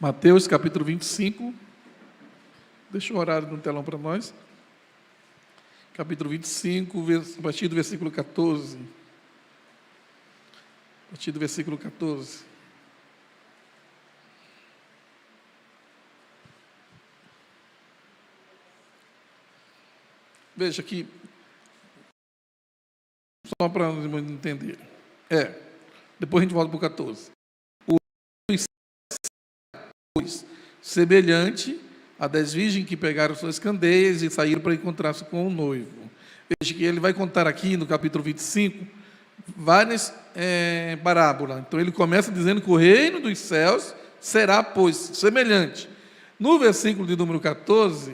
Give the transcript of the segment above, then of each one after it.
Mateus capítulo 25. Deixa o horário no telão para nós. Capítulo 25, a partir do versículo 14. A partir do versículo 14. Veja aqui, só para nós entender. Depois a gente volta para o 14. Semelhante a 10 virgens que pegaram suas candeias e saíram para encontrar-se com o noivo. Veja que ele vai contar aqui no capítulo 25 várias parábolas. Então ele começa dizendo que o reino dos céus será, pois, semelhante. No versículo de número 14,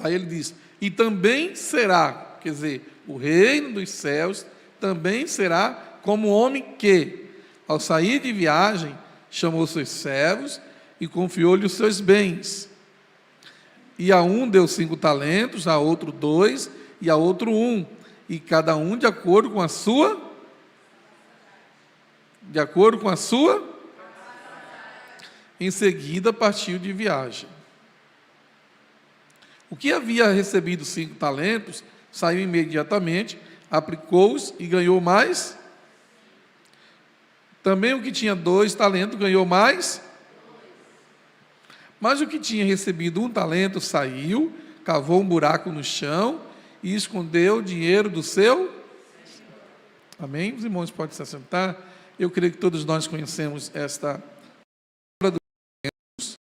aí ele diz, e também será, quer dizer, o reino dos céus também será como um homem que, ao sair de viagem, chamou seus servos e confiou-lhe os seus bens. E a um deu 5 talentos, a outro 2, e a outro 1, e cada um de acordo com a sua. Em seguida partiu de viagem. O que havia recebido 5 talentos, saiu imediatamente, aplicou-os e ganhou mais. Também o que tinha 2 talentos ganhou mais. Mas o que tinha recebido 1 talento saiu, cavou um buraco no chão e escondeu o dinheiro do seu. Amém? Os irmãos podem se assentar. Eu creio que todos nós conhecemos esta palavra do Deus,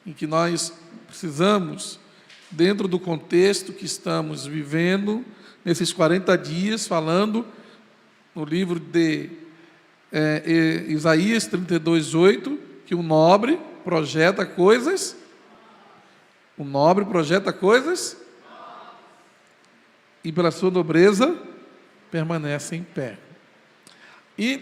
em que nós precisamos, dentro do contexto que estamos vivendo, nesses 40 dias, falando no livro de Isaías 32:8, que o nobre projeta coisas, e pela sua nobreza permanece em pé. E,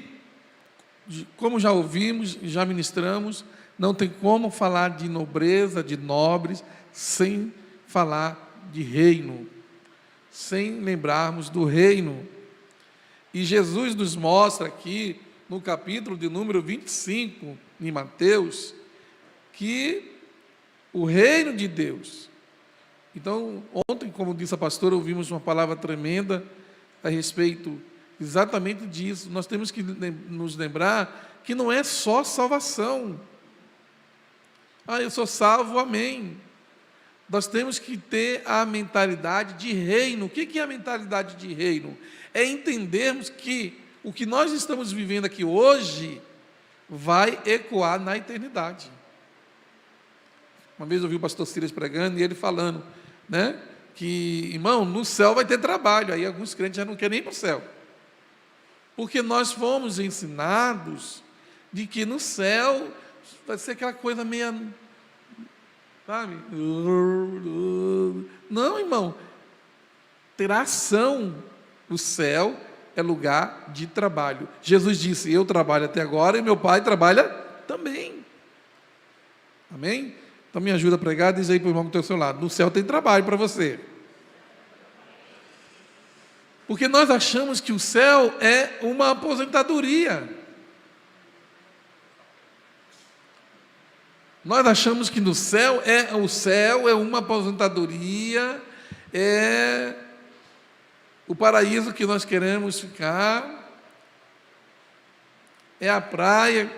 como já ouvimos, já ministramos, não tem como falar de nobreza, de nobres, sem falar de reino, sem lembrarmos do reino. E Jesus nos mostra aqui, no capítulo de número 25, em Mateus, que o reino de Deus. Então, ontem, como disse a pastora, ouvimos uma palavra tremenda a respeito exatamente disso. Nós temos que nos lembrar que não é só salvação. Eu sou salvo, amém. Nós temos que ter a mentalidade de reino. O que é a mentalidade de reino? É entendermos que o que nós estamos vivendo aqui hoje vai ecoar na eternidade. Uma vez eu ouvi o pastor Silas pregando e ele falando, que, irmão, no céu vai ter trabalho. Aí alguns crentes já não querem ir para o céu. Porque nós fomos ensinados de que no céu vai ser aquela coisa meia, sabe? Não, irmão. Terá ação. O céu é lugar de trabalho. Jesus disse, eu trabalho até agora e meu Pai trabalha também. Amém? Então me ajuda a pregar, diz aí para o irmão que está ao seu lado, no céu tem trabalho para você. Porque nós achamos que o céu é uma aposentadoria. Nós achamos que no céu é uma aposentadoria, é o paraíso que nós queremos ficar, é a praia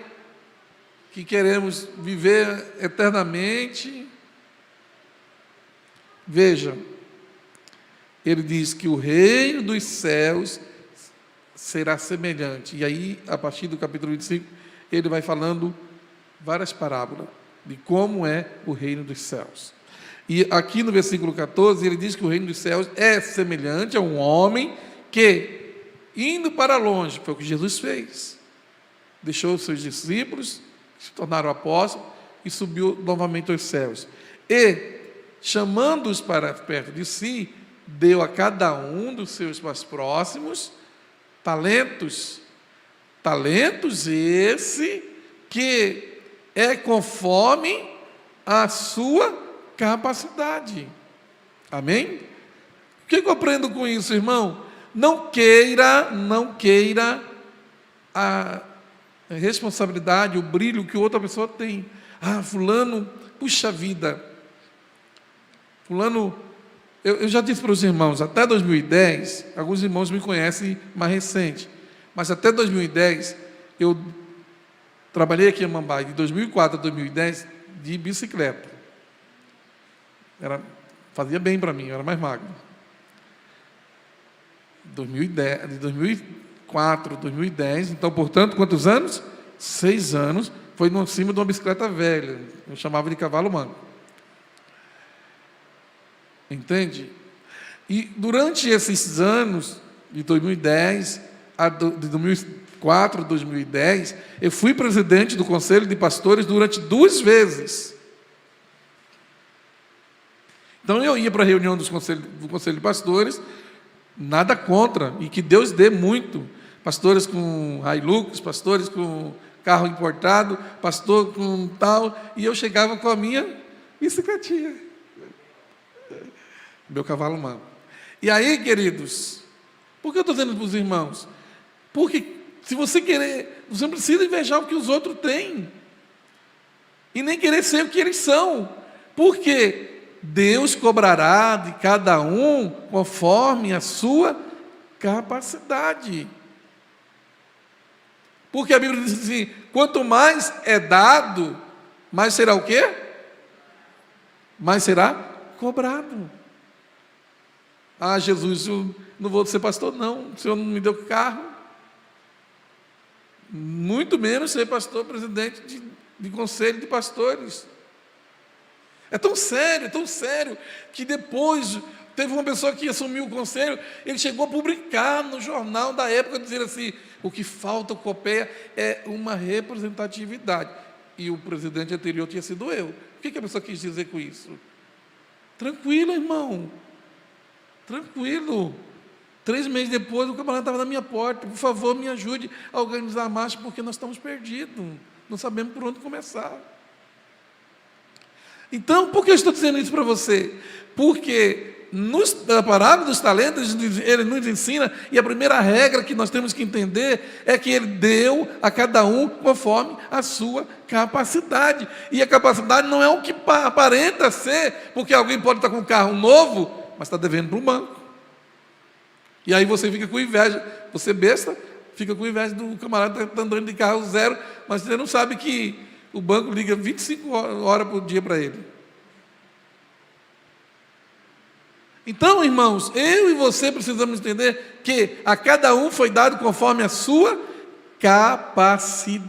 que queremos viver eternamente. Veja, ele diz que o reino dos céus será semelhante. E aí, a partir do capítulo 25, ele vai falando várias parábolas de como é o reino dos céus. E aqui no versículo 14, ele diz que o reino dos céus é semelhante a um homem que, indo para longe, foi o que Jesus fez, deixou os seus discípulos, se tornaram apóstolos, e subiu novamente aos céus. E, chamando-os para perto de si, deu a cada um dos seus mais próximos talentos. Talentos esse que é conforme a sua capacidade. Amém? O que eu aprendo com isso, irmão? Não queira a responsabilidade, o brilho que outra pessoa tem. Fulano, puxa vida, fulano, eu já disse para os irmãos, até 2010, alguns irmãos me conhecem mais recente, mas até 2010, eu trabalhei aqui em Amambai, de 2004 a 2010, de bicicleta. Fazia bem para mim, eu era mais magro. 2010, de 2004 a 2010, então, portanto, quantos anos? 6 anos, foi em cima de uma bicicleta velha, eu chamava de cavalo manco. Entende? E durante esses anos, de 2010 de 2004 a 2010, eu fui presidente do Conselho de Pastores durante 2 vezes. Então, eu ia para a reunião do Conselho de Pastores, nada contra, e que Deus dê muito. Pastores com Hilux, pastores com carro importado, pastor com tal, e eu chegava com a minha bicicletinha, meu cavalo manco. E aí, queridos, por que eu estou dizendo para os irmãos? Porque se você querer, você não precisa invejar o que os outros têm, e nem querer ser o que eles são, porque Deus cobrará de cada um conforme a sua capacidade. Porque a Bíblia diz assim, quanto mais é dado, mais será o quê? Mais será cobrado. Jesus, eu não vou ser pastor não, o Senhor não me deu carro, muito menos ser pastor, presidente de conselho de pastores. É tão sério, que depois teve uma pessoa que assumiu o conselho, ele chegou a publicar no jornal da época, dizendo assim, o que falta ao COPEA é uma representatividade. E o presidente anterior tinha sido eu. O que a pessoa quis dizer com isso? Tranquilo, irmão. Tranquilo. 3 meses depois, o camarada estava na minha porta. Por favor, me ajude a organizar a marcha, porque nós estamos perdidos. Não sabemos por onde começar. Então, por que eu estou dizendo isso para você? Porque na parábola dos talentos, ele nos ensina, e a primeira regra que nós temos que entender é que ele deu a cada um conforme a sua capacidade. E a capacidade não é o que aparenta ser, porque alguém pode estar com um carro novo, mas está devendo para um banco. E aí você fica com inveja, você besta, fica com inveja do camarada que está andando de carro zero, mas você não sabe que o banco liga 25 horas por dia para ele. Então, irmãos, eu e você precisamos entender que a cada um foi dado conforme a sua capacidade.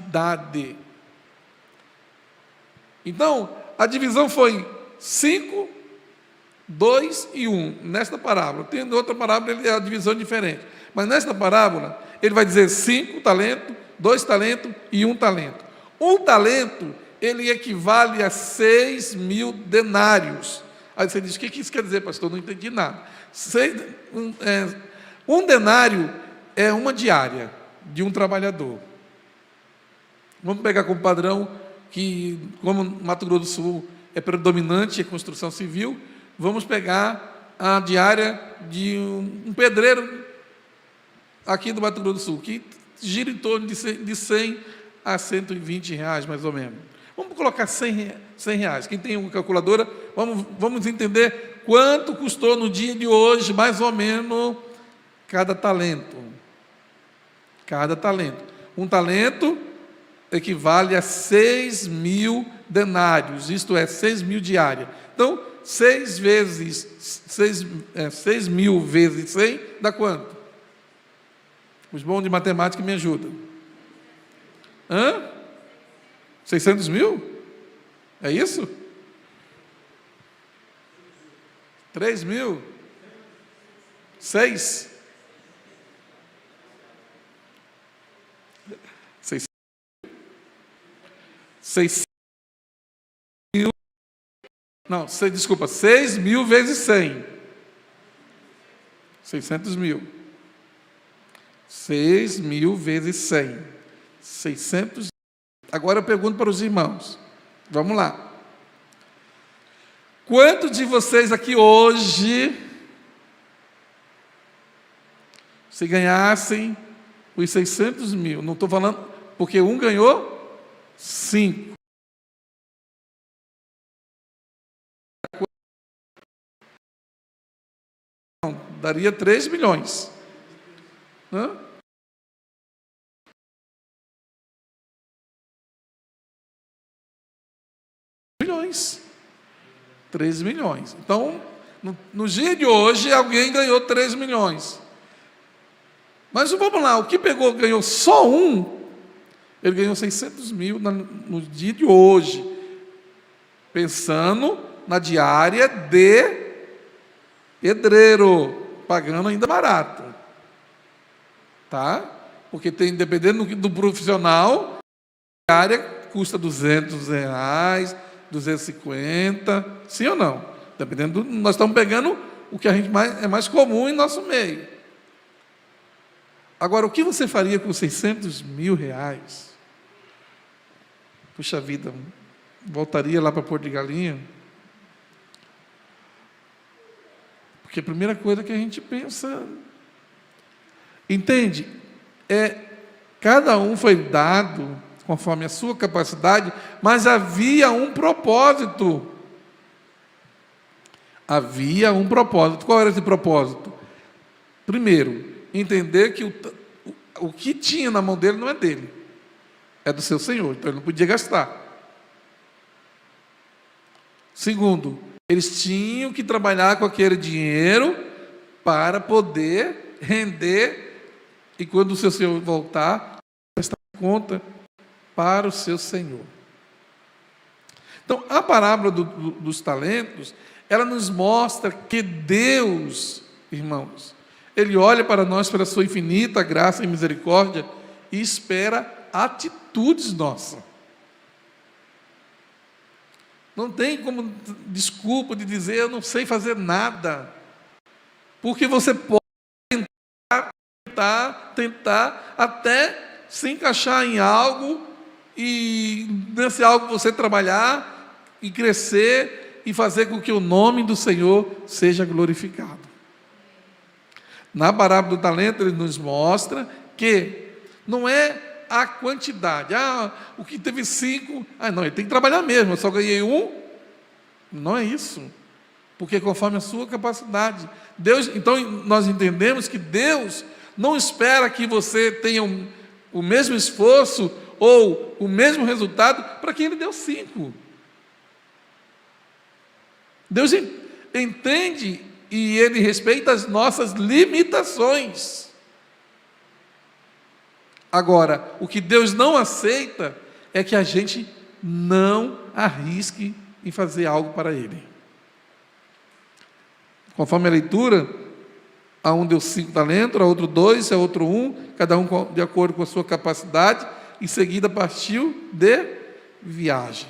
Então, a divisão foi 5, 2 e 1, nesta parábola. Tem outra parábola, a divisão é diferente. Mas nesta parábola, ele vai dizer 5 talentos, 2 talentos e 1 talento. 1 talento, ele equivale a 6.000 denários. Aí você diz, o que isso quer dizer, pastor? Não entendi nada. Um denário é uma diária de um trabalhador. Vamos pegar como padrão que, como Mato Grosso do Sul é predominante a construção civil, vamos pegar a diária de um pedreiro aqui do Mato Grosso do Sul, que gira em torno de 100 a 120 reais, mais ou menos. Vamos colocar 100 reais. Quem tem uma calculadora, vamos entender quanto custou no dia de hoje, mais ou menos, cada talento. Cada talento. Um talento equivale a 6.000 denários, isto é, 6.000 diárias. Então, 6 mil vezes 100 dá quanto? Os bons de matemática me ajudam. 600 mil? É isso? 3 mil? 6? 6 mil? Não, desculpa, 6 mil vezes 100. 600 mil. 6 mil vezes 100. 600. Agora eu pergunto para os irmãos. Vamos lá. Quantos de vocês aqui hoje, se ganhassem os 600 mil. Não estou falando, porque um ganhou 5. Não, daria 3 milhões. Hã? Milhões. 3 milhões. Então, no dia de hoje, alguém ganhou 3 milhões. Mas vamos lá, o que ganhou só um, ele ganhou 600 mil no dia de hoje, pensando na diária de pedreiro, pagando ainda barato. Tá? Porque dependendo do profissional, a diária custa R$200, 250, sim ou não? Dependendo, nós estamos pegando o que é mais comum em nosso meio. Agora, o que você faria com 600 mil reais? Puxa vida, voltaria lá para Porto de Galinha? Porque a primeira coisa que a gente pensa, entende? Cada um foi dado conforme a sua capacidade, mas havia um propósito. Havia um propósito. Qual era esse propósito? Primeiro, entender que o que tinha na mão dele não é dele, é do seu Senhor, então ele não podia gastar. Segundo, eles tinham que trabalhar com aquele dinheiro para poder render, e quando o seu Senhor voltar, prestar conta para o seu Senhor. Então, a parábola dos talentos, ela nos mostra que Deus, irmãos, Ele olha para nós pela sua infinita graça e misericórdia e espera atitudes nossas. Não tem como desculpa de dizer eu não sei fazer nada, porque você pode tentar até se encaixar em algo e nesse algo você trabalhar e crescer e fazer com que o nome do Senhor seja glorificado. Na parábola do talento, ele nos mostra que não é a quantidade. O que teve 5, não, ele tem que trabalhar mesmo, eu só ganhei 1. Não é isso. Porque conforme a sua capacidade. Então, nós entendemos que Deus não espera que você tenha o mesmo esforço ou o mesmo resultado para quem Ele deu 5. Deus entende e Ele respeita as nossas limitações. Agora, o que Deus não aceita é que a gente não arrisque em fazer algo para Ele. Conforme a leitura, a um deu 5 talentos, a outro 2, a outro 1, cada um de acordo com a sua capacidade, em seguida partiu de viagem.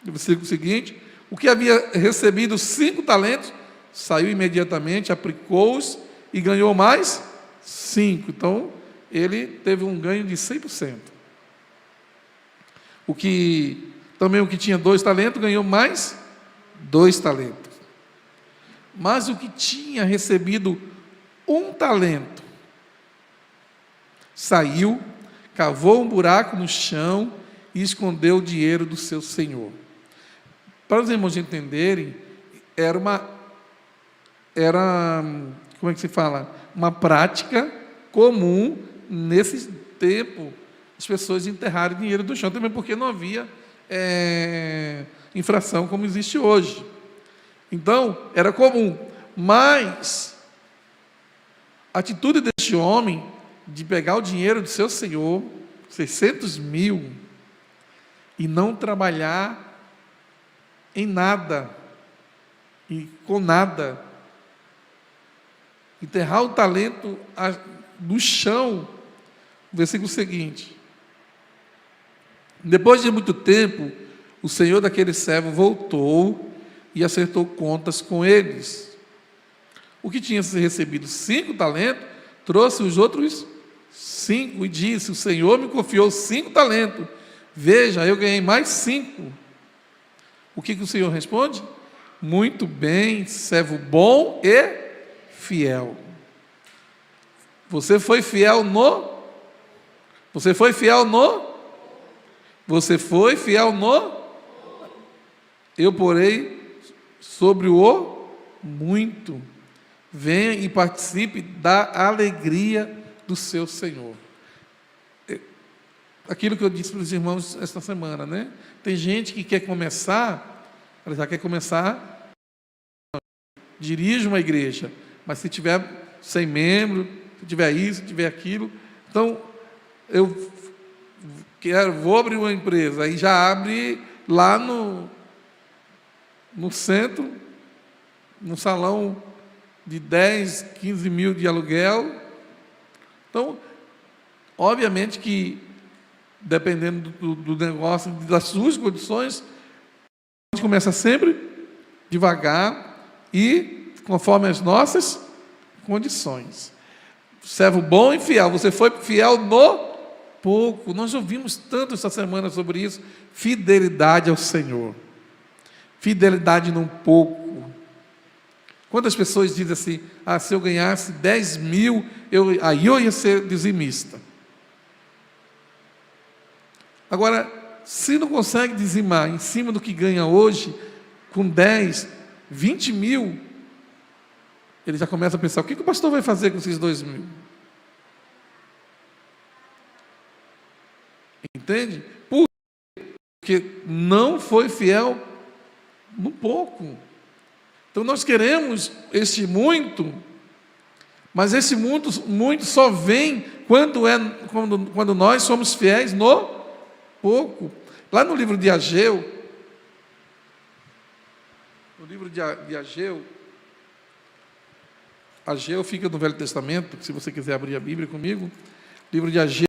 No versículo seguinte, o que havia recebido 5 talentos, saiu imediatamente, aplicou-os e ganhou mais 5. Então, ele teve um ganho de 100%. O que tinha 2 talentos, ganhou mais 2 talentos. Mas o que tinha recebido 1 talento, saiu, cavou um buraco no chão e escondeu o dinheiro do seu senhor. Para os irmãos entenderem, era como é que se fala? Uma prática comum nesse tempo, as pessoas enterrarem dinheiro do chão, também porque não havia infração como existe hoje. Então, era comum, mas a atitude deste homem de pegar o dinheiro do seu senhor, 600 mil, e não trabalhar em nada, e com nada, enterrar o talento no chão. Versículo seguinte: depois de muito tempo, o senhor daquele servo voltou e acertou contas com eles. O que tinha recebido 5 talentos, trouxe os outros 5 e disse: o Senhor me confiou 5 talentos, veja, eu ganhei mais 5. O que o Senhor responde? Muito bem, servo bom e fiel. Você foi fiel no Você foi fiel no? Você foi fiel no? Eu porei sobre o muito. Venha e participe da alegria do seu Senhor. Aquilo que eu disse para os irmãos esta semana, né? Tem gente que quer começar, ela já quer começar, dirige uma igreja, mas se tiver 100 membros, se tiver isso, se tiver aquilo, então eu vou abrir uma empresa, aí já abre lá no centro, num salão de 10, 15 mil de aluguel. Então, obviamente que, dependendo do negócio, das suas condições, a gente começa sempre devagar e conforme as nossas condições. Servo bom e fiel. Você foi fiel no pouco. Nós ouvimos tanto essa semana sobre isso. Fidelidade ao Senhor. Fidelidade no pouco. Quantas pessoas dizem assim: se eu ganhasse 10 mil, aí eu ia ser dizimista. Agora, se não consegue dizimar em cima do que ganha hoje, com 10, 20 mil, ele já começa a pensar: o que o pastor vai fazer com esses 2 mil? Entende? Porque não foi fiel no pouco. Então nós queremos esse muito, mas esse muito só vem quando nós somos fiéis no pouco. Lá no livro de Ageu, Ageu fica no Velho Testamento, se você quiser abrir a Bíblia comigo, livro de Ageu,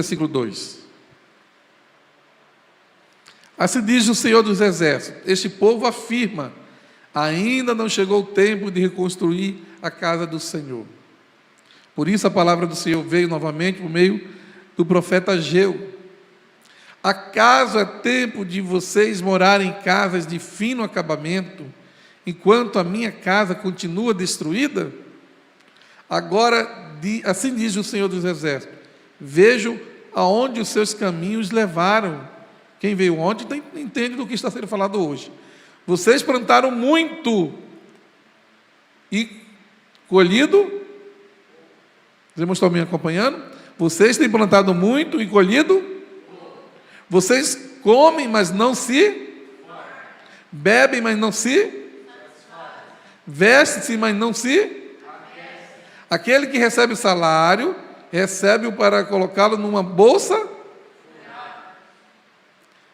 versículo 2. Assim diz o Senhor dos Exércitos: este povo afirma, ainda não chegou o tempo de reconstruir a casa do Senhor. Por isso a palavra do Senhor veio novamente por meio do profeta Ageu. Acaso é tempo de vocês morarem em casas de fino acabamento, enquanto a minha casa continua destruída? Agora, assim diz o Senhor dos Exércitos: vejo aonde os seus caminhos levaram. Quem veio ontem entende do que está sendo falado hoje. Vocês plantaram muito e colhido. Os irmãos estão me acompanhando? Vocês têm plantado muito e colhido. Vocês comem, mas não se bebem, mas não se vestem, mas não se. Aquele que recebe salário, recebe-o para colocá-lo numa bolsa.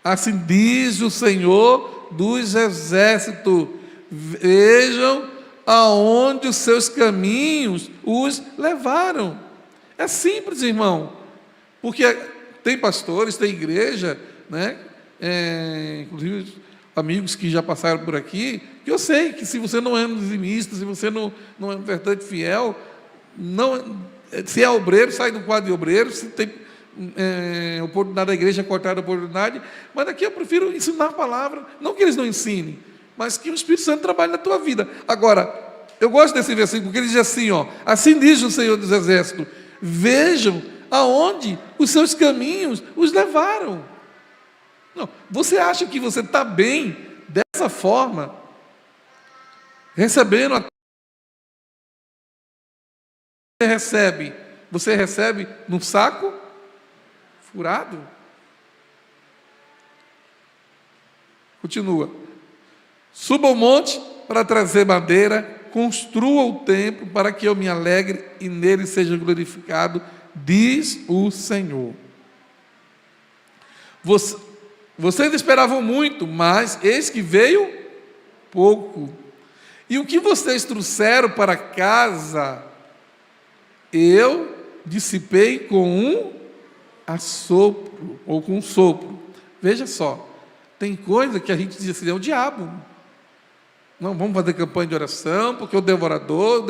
Assim diz o Senhor dos Exércitos: vejam aonde os seus caminhos os levaram. É simples, irmão, porque tem pastores, tem igreja, né? Inclusive amigos que já passaram por aqui, que eu sei que se você não é um dizimista, se você não é um verdadeiro fiel, se é obreiro, sai do quadro de obreiro, se tem oportunidade da igreja, cortar a oportunidade, mas aqui eu prefiro ensinar a palavra, não que eles não ensinem, mas que o Espírito Santo trabalhe na tua vida. Agora, eu gosto desse versículo, porque ele diz assim, assim diz o Senhor dos Exércitos: vejam aonde os seus caminhos os levaram. Não, você acha que você está bem dessa forma, recebendo você recebe num saco furado? Continua: suba ao monte para trazer madeira, construa o templo para que eu me alegre e nele seja glorificado, diz o Senhor. Vocês esperavam muito, mas eis que veio pouco. E o que vocês trouxeram para casa, eu dissipei com um assopro, ou com um sopro. Veja só, tem coisa que a gente diz assim: é o diabo. Não, vamos fazer campanha de oração, porque o devorador.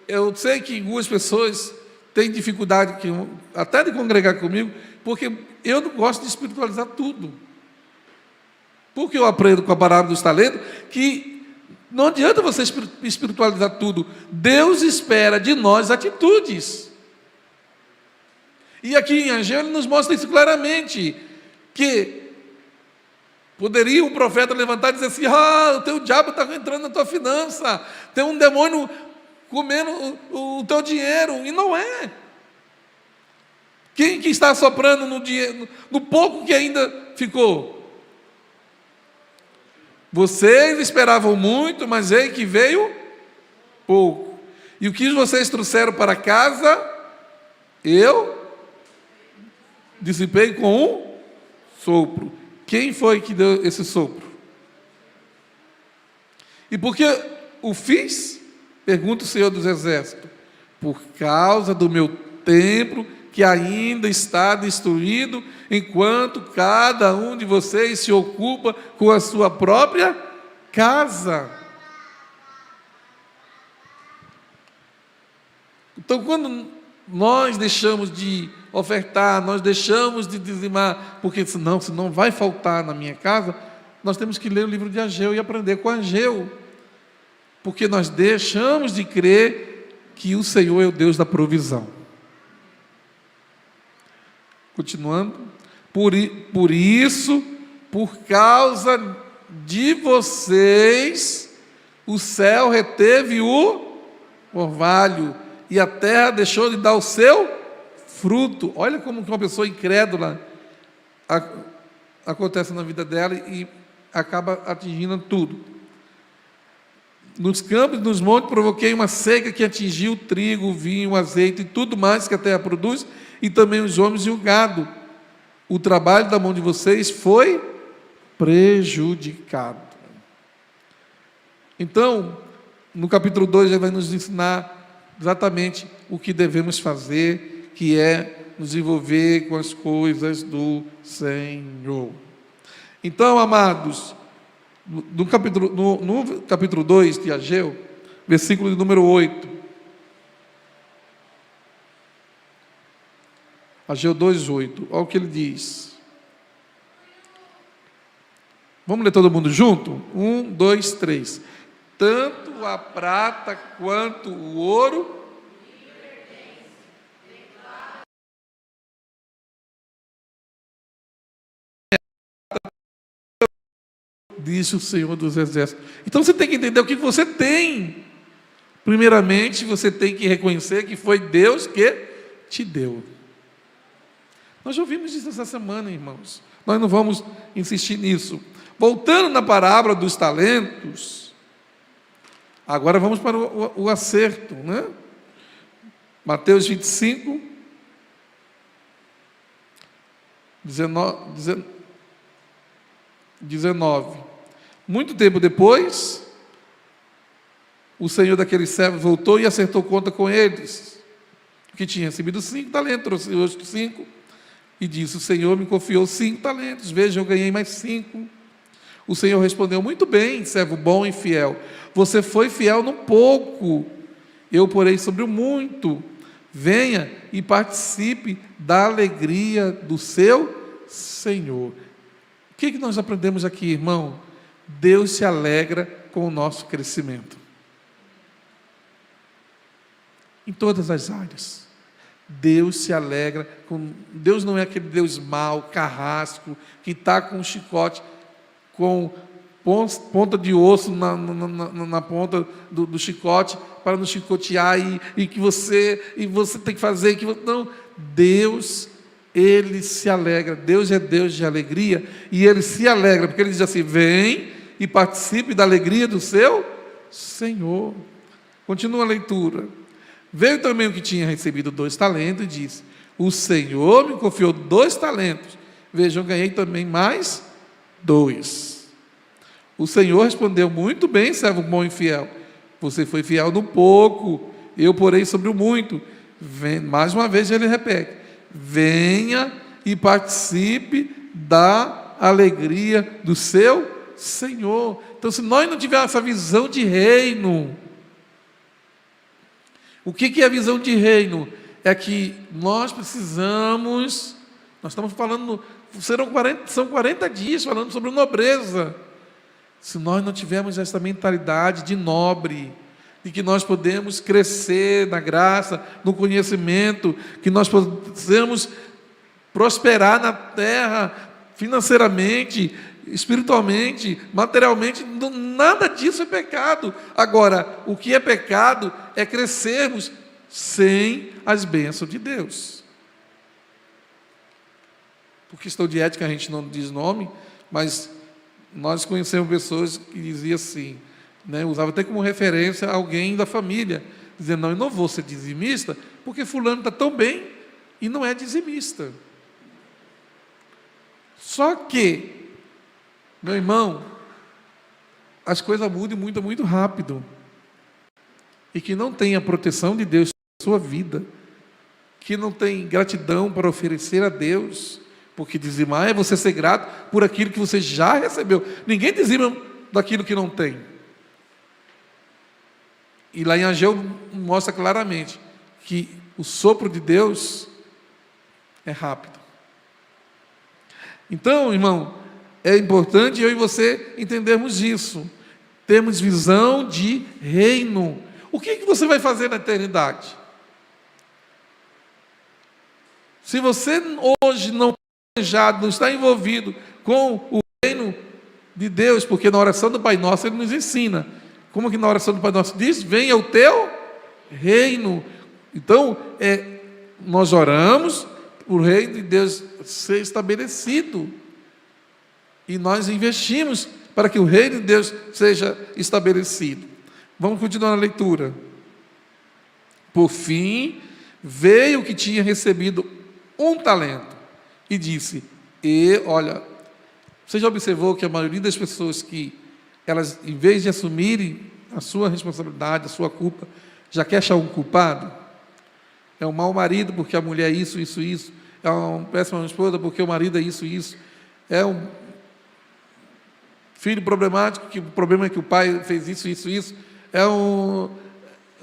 Eu sei que algumas pessoas tem dificuldade até de congregar comigo, porque eu não gosto de espiritualizar tudo. Porque eu aprendo com a parábola dos talentos que não adianta você espiritualizar tudo. Deus espera de nós atitudes. E aqui em Ageu ele nos mostra isso claramente, que poderia um profeta levantar e dizer assim: o teu diabo está entrando na tua finança, tem um demônio comendo o teu dinheiro, e não é. Quem que está soprando no dinheiro, no pouco que ainda ficou? Vocês esperavam muito, mas eis que veio pouco. E o que vocês trouxeram para casa, eu dissipei com um sopro. Quem foi que deu esse sopro? E por que o fiz? Pergunta o Senhor dos Exércitos. Por causa do meu templo, que ainda está destruído, enquanto cada um de vocês se ocupa com a sua própria casa. Então, quando nós deixamos de ofertar, nós deixamos de dizimar, porque senão vai faltar na minha casa, nós temos que ler o livro de Ageu e aprender com Ageu, porque nós deixamos de crer que o Senhor é o Deus da provisão. Continuando, por isso, por causa de vocês, o céu reteve o orvalho, e a terra deixou de dar o seu fruto. Olha como uma pessoa incrédula acontece na vida dela e acaba atingindo tudo. Nos campos e nos montes provoquei uma seca que atingiu o trigo, o vinho, o azeite e tudo mais que a terra produz, e também os homens e o gado. O trabalho da mão de vocês foi prejudicado. Então, no capítulo 2, ele vai nos ensinar exatamente o que devemos fazer, que é nos envolver com as coisas do Senhor. Então, amados, no capítulo 2 de Ageu, versículo de número 8. Ageu 2:8. Olha o que ele diz. Vamos ler todo mundo junto? 1, 2, 3. Tanto a prata quanto o ouro disse o Senhor dos Exércitos. Então você tem que entender o que você tem. Primeiramente, você tem que reconhecer que foi Deus que te deu. Nós já ouvimos isso essa semana, irmãos. Nós não vamos insistir nisso. Voltando na parábola dos talentos, agora vamos para o acerto, né? Mateus 25, 19. Muito tempo depois, o senhor daqueles servos voltou e acertou conta com eles, que tinha recebido 5 talentos, trouxe hoje 5, e disse: o Senhor me confiou 5 talentos, veja, eu ganhei mais 5. O Senhor respondeu: muito bem, servo bom e fiel, você foi fiel no pouco, eu porei sobre o muito, venha e participe da alegria do seu Senhor. O que nós aprendemos aqui, irmão? Deus se alegra com o nosso crescimento, em todas as áreas. Deus se alegra Deus não é aquele Deus mau, carrasco, que está com um chicote, com ponta de osso na ponta do chicote, para nos chicotear e que você tem que fazer. Não, Deus, Ele se alegra. Deus é Deus de alegria, e Ele se alegra, porque Ele diz assim: vem e participe da alegria do seu Senhor. Continua a leitura. Veio também o que tinha recebido 2 talentos e disse: o Senhor me confiou 2 talentos, vejam, ganhei também mais 2. O Senhor respondeu: muito bem, servo bom e fiel, você foi fiel no pouco, eu porei sobre o muito. Mais uma vez ele repete: venha e participe da alegria do seu Senhor. Então, se nós não tivermos essa visão de reino, o que é a visão de reino? é que nós precisamos, nós estamos falando, são 40 dias falando sobre nobreza. Se nós não tivermos essa mentalidade de nobre, de que nós podemos crescer na graça, no conhecimento, que nós possamos prosperar na terra, financeiramente, espiritualmente, materialmente, nada disso é pecado. Agora, o que é pecado é crescermos sem as bênçãos de Deus. Por questão de ética a gente não diz nome, mas nós conhecemos pessoas que diziam assim, né, usava até como referência alguém da família, dizendo, não, eu não vou ser dizimista, porque fulano está tão bem e não é dizimista. Só que, meu irmão, as coisas mudam muito, muito rápido. E que não tem a proteção de Deus na sua vida, que não tem gratidão para oferecer a Deus, porque dizimar é você ser grato por aquilo que você já recebeu. Ninguém dizima daquilo que não tem. E lá em Ageu mostra claramente que o sopro de Deus é rápido. Então, irmão, é importante eu e você entendermos isso. Temos visão de reino. O que você vai fazer na eternidade? Se você hoje não não está envolvido com o reino de Deus, porque na oração do Pai Nosso Ele nos ensina. Como que na oração do Pai Nosso diz? Venha o teu reino. Então, nós oramos o reino de Deus ser estabelecido. E nós investimos para que o reino de Deus seja estabelecido. Vamos continuar na leitura. Por fim, veio o que tinha recebido um talento e disse, olha, você já observou que a maioria das pessoas que elas, em vez de assumirem a sua responsabilidade, a sua culpa, já quer achar um culpado? É um mau marido porque a mulher é isso, isso, isso. É uma péssima esposa porque o marido é isso, isso. É um filho problemático, que o problema é que o pai fez isso, isso, isso. É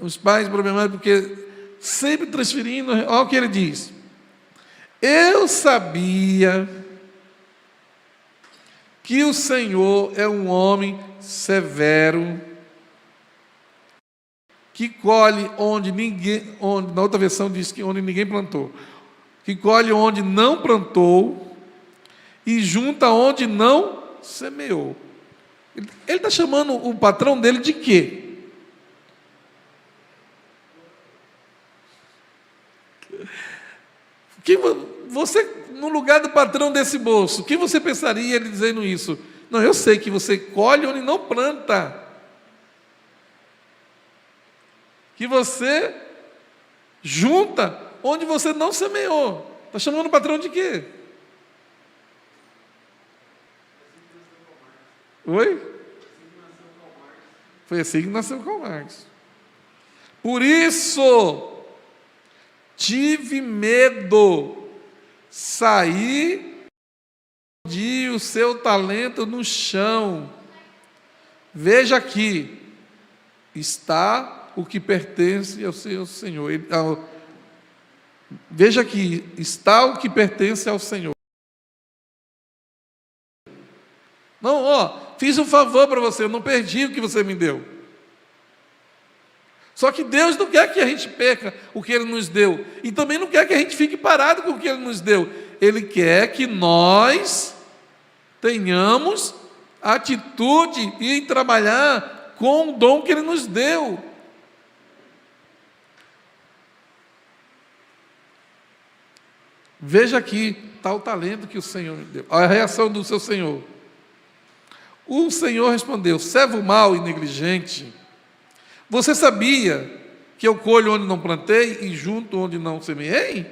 os pais problemáticos porque sempre transferindo. Olha o que ele diz. Eu sabia que o Senhor é um homem severo, que colhe onde ninguém, na outra versão diz que onde ninguém plantou, que colhe onde não plantou e junta onde não semeou. Ele está chamando o patrão dele de quê? Que você, no lugar do patrão desse moço, o que você pensaria ele dizendo isso? Não, eu sei que você colhe onde não planta. Que você junta onde você não semeou. Está chamando o patrão de quê? Oi? Foi assim que nasceu Karl Marx. Por isso, tive medo, saí de o seu talento no chão. Veja aqui, está o que pertence ao seu Senhor. Veja aqui, está o que pertence ao Senhor. Não, fiz um favor para você, eu não perdi o que você me deu. Só que Deus não quer que a gente perca o que Ele nos deu. E também não quer que a gente fique parado com o que Ele nos deu. Ele quer que nós tenhamos atitude em trabalhar com o dom que Ele nos deu. Veja aqui, está o talento que o Senhor me deu. A reação do seu Senhor. O Senhor respondeu, servo mau e negligente, você sabia que eu colho onde não plantei e junto onde não semeei?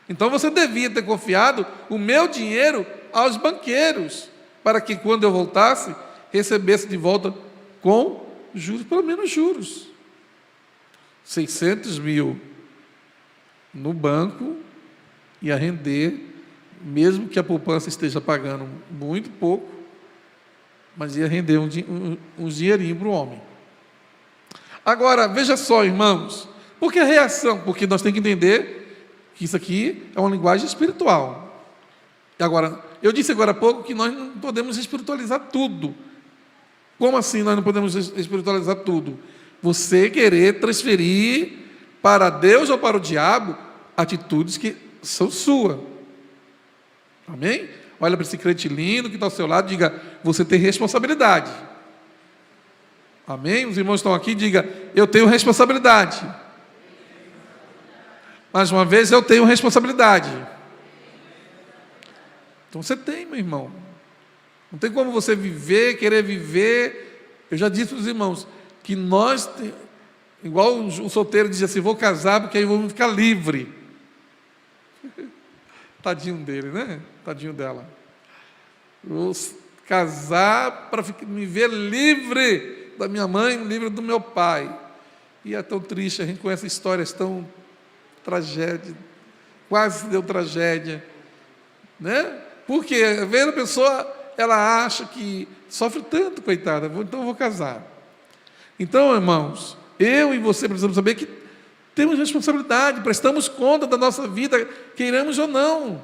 Então você devia ter confiado o meu dinheiro aos banqueiros, para que quando eu voltasse, recebesse de volta com juros, pelo menos juros. 600 mil no banco ia render, mesmo que a poupança esteja pagando muito pouco, mas ia render um dinheirinho para o homem. Agora, veja só, irmãos, Por que a reação? Porque nós temos que entender que isso aqui é uma linguagem espiritual. E agora, eu disse agora há pouco que nós não podemos espiritualizar tudo. Como assim nós não podemos espiritualizar tudo? Você querer transferir para Deus ou para o diabo atitudes que são suas. Amém? Olha para esse crente lindo que está ao seu lado, diga, você tem responsabilidade. Amém? Os irmãos estão aqui, diga, eu tenho responsabilidade. Mais uma vez, eu tenho responsabilidade. Então você tem, meu irmão. Não tem como você viver, querer viver. Eu já disse para os irmãos que nós, igual o solteiro diz assim, vou casar porque aí vou ficar livre. Tadinho dele, né? Tadinho dela. Vou casar para me ver livre da minha mãe, livre do meu pai. E é tão triste, a gente conhece histórias tão tragédia, quase deu tragédia, né? Porque vendo a pessoa, ela acha que sofre tanto, coitada, então eu vou casar. Então, irmãos, eu e você precisamos saber que temos responsabilidade, prestamos conta da nossa vida, queiramos ou não.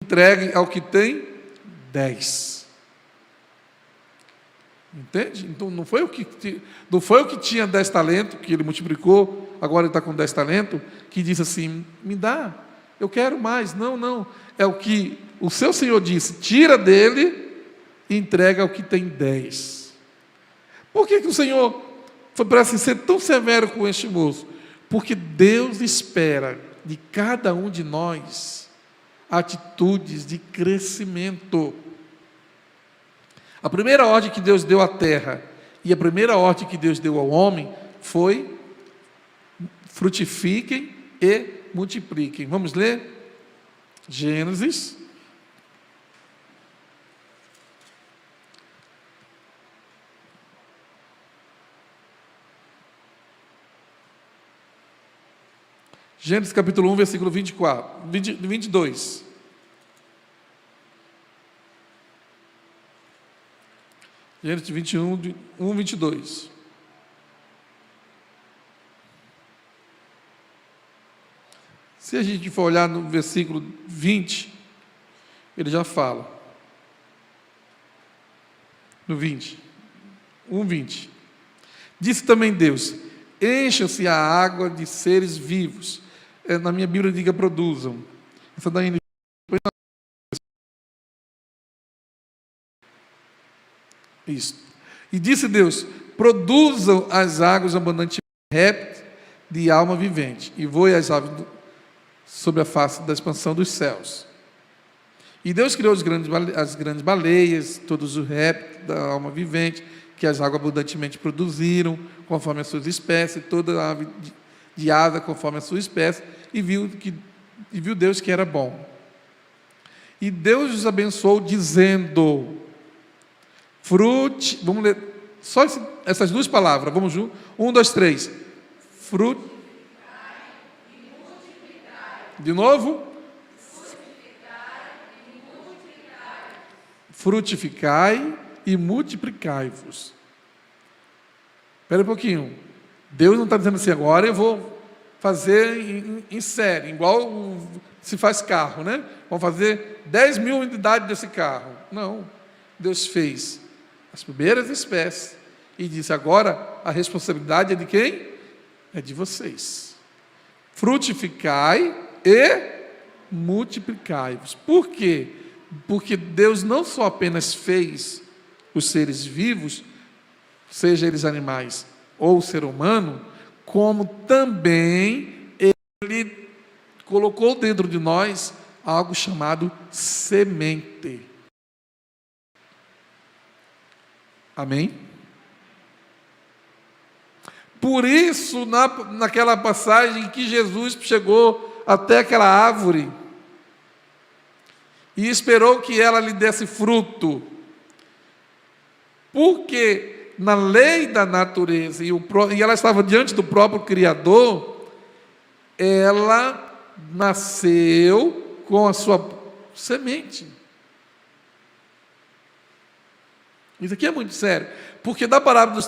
Entregue ao que tem 10. Entende? Então não foi o que tinha 10 talentos, que ele multiplicou, agora ele está com 10 talentos, que disse assim, me dá, eu quero mais. Não. É o que o seu Senhor disse, tira dele e entrega ao que tem 10. Por que o Senhor foi para ser tão severo com este moço? Porque Deus espera de cada um de nós atitudes de crescimento. A primeira ordem que Deus deu à terra e a primeira ordem que Deus deu ao homem foi frutifiquem e multipliquem. Vamos ler? Gênesis. Gênesis capítulo 1, versículo 22. Gênesis 21, 22. Se a gente for olhar no versículo 20, ele já fala. No 20. 1:20. Disse também Deus, encha-se a água de seres vivos. Na minha Bíblia diga produzam. Essa daí isso. E disse Deus, produzam as águas abundantes répteis de alma vivente, e voem as aves sobre a face da expansão dos céus. E Deus criou as grandes baleias, todos os répteis da alma vivente, que as águas abundantemente produziram, conforme as suas espécies, toda ave de asa conforme a sua espécie, e viu Deus que era bom. E Deus os abençoou, dizendo, vamos ler só essas duas palavras, vamos juntos? 1, 2, 3. De novo? Frutificai e multiplicai-vos. Espera um pouquinho. Deus não está dizendo assim, agora eu vou fazer em série, igual se faz carro, né? Vamos fazer 10.000 unidades desse carro. Não. Deus fez as primeiras espécies e disse, agora a responsabilidade é de quem? É de vocês. Frutificai e multiplicai-vos. Por quê? Porque Deus não só apenas fez os seres vivos, seja eles animais ou ser humano, como também Ele colocou dentro de nós algo chamado semente. Amém? Por isso, naquela passagem que Jesus chegou até aquela árvore e esperou que ela lhe desse fruto, porque na lei da natureza, e ela estava diante do próprio Criador, ela nasceu com a sua semente. Isso aqui é muito sério, porque da palavra dos...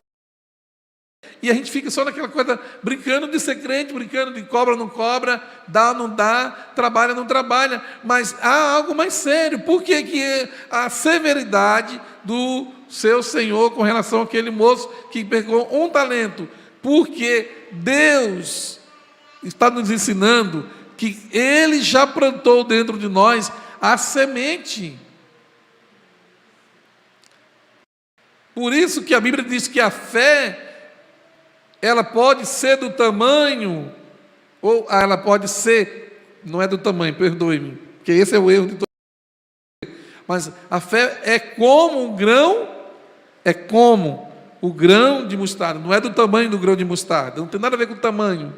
E a gente fica só naquela coisa, brincando de ser crente, brincando de cobra, não cobra, dá, não dá, trabalha, não trabalha. Mas há algo mais sério. Por que que a severidade do seu Senhor com relação àquele moço que pegou um talento? Porque Deus está nos ensinando que Ele já plantou dentro de nós a semente. Por isso que a Bíblia diz que a fé, ela pode ser do tamanho, ou ela pode ser, não é do tamanho, perdoe-me, porque esse é o erro de todo mundo. Mas a fé é como um grão, é como o grão de mostarda, não é do tamanho do grão de mostarda, não tem nada a ver com o tamanho.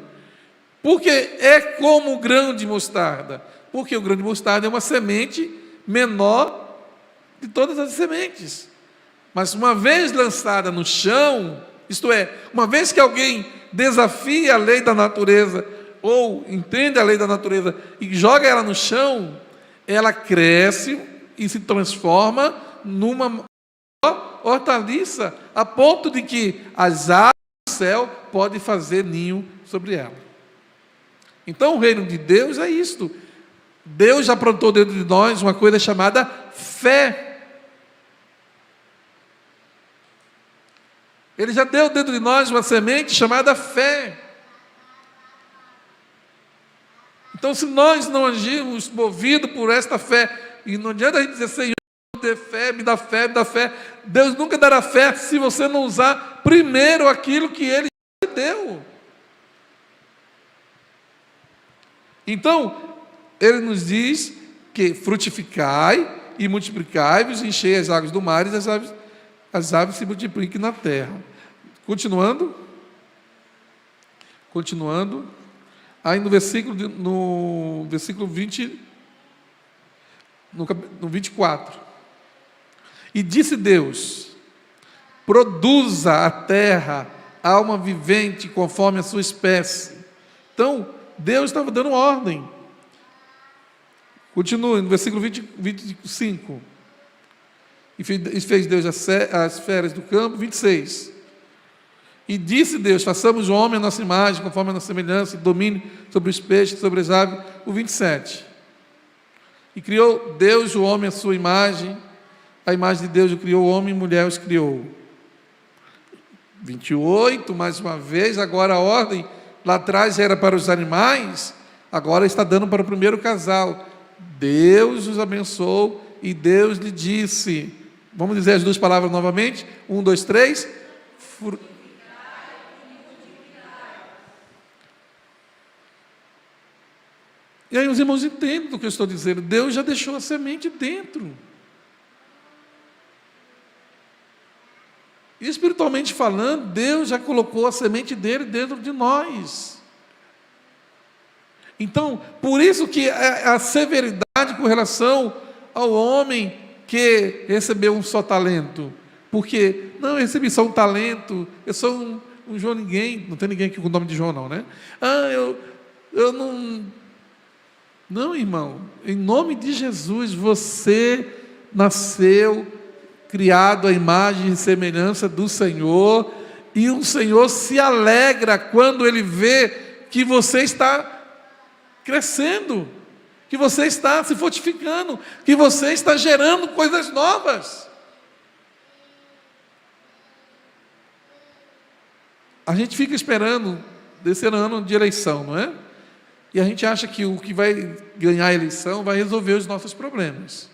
Porque é como o grão de mostarda, porque o grão de mostarda é uma semente menor de todas as sementes. Mas uma vez lançada no chão, isto é, uma vez que alguém desafia a lei da natureza, ou entende a lei da natureza e joga ela no chão, ela cresce e se transforma numa hortaliça, a ponto de que as aves do céu podem fazer ninho sobre ela. Então o reino de Deus é isto. Deus já plantou dentro de nós uma coisa chamada fé. Ele já deu dentro de nós uma semente chamada fé. Então, se nós não agirmos movidos por esta fé, e não adianta a gente dizer, Senhor, me dê fé, me dá fé, me dá fé. Deus nunca dará fé se você não usar primeiro aquilo que Ele já deu. Então, Ele nos diz que frutificai e multiplicai-vos, enchei as águas do mar e as aves se multipliquem na terra. Continuando. Aí no versículo 20, no 24. E disse Deus: produza a terra alma vivente conforme a sua espécie. Então, Deus estava dando ordem. Continua no versículo 25. E fez Deus as feras do campo, 26. E disse Deus: façamos o homem a nossa imagem, conforme a nossa semelhança, e domine sobre os peixes, sobre as aves, o 27. E criou Deus o homem à sua imagem, a imagem de Deus o criou, o homem e mulher os criou. 28, mais uma vez, agora a ordem, lá atrás era para os animais, agora está dando para o primeiro casal. Deus os abençoou e Deus lhe disse, vamos dizer as duas palavras novamente, 1, 2, 3, e aí os irmãos entendem do que eu estou dizendo. Deus já deixou a semente dentro. E espiritualmente falando, Deus já colocou a semente dele dentro de nós. Então, por isso que a severidade com relação ao homem que recebeu um só talento. Porque, não, eu recebi só um talento, eu sou um João ninguém, não tem ninguém aqui com o nome de João não, né? Eu não... Não, irmão, em nome de Jesus, você nasceu, criado à imagem e semelhança do Senhor, e o Senhor se alegra quando Ele vê que você está crescendo, que você está se fortificando, que você está gerando coisas novas. A gente fica esperando desse ano de eleição, não é? E a gente acha que o que vai ganhar a eleição vai resolver os nossos problemas.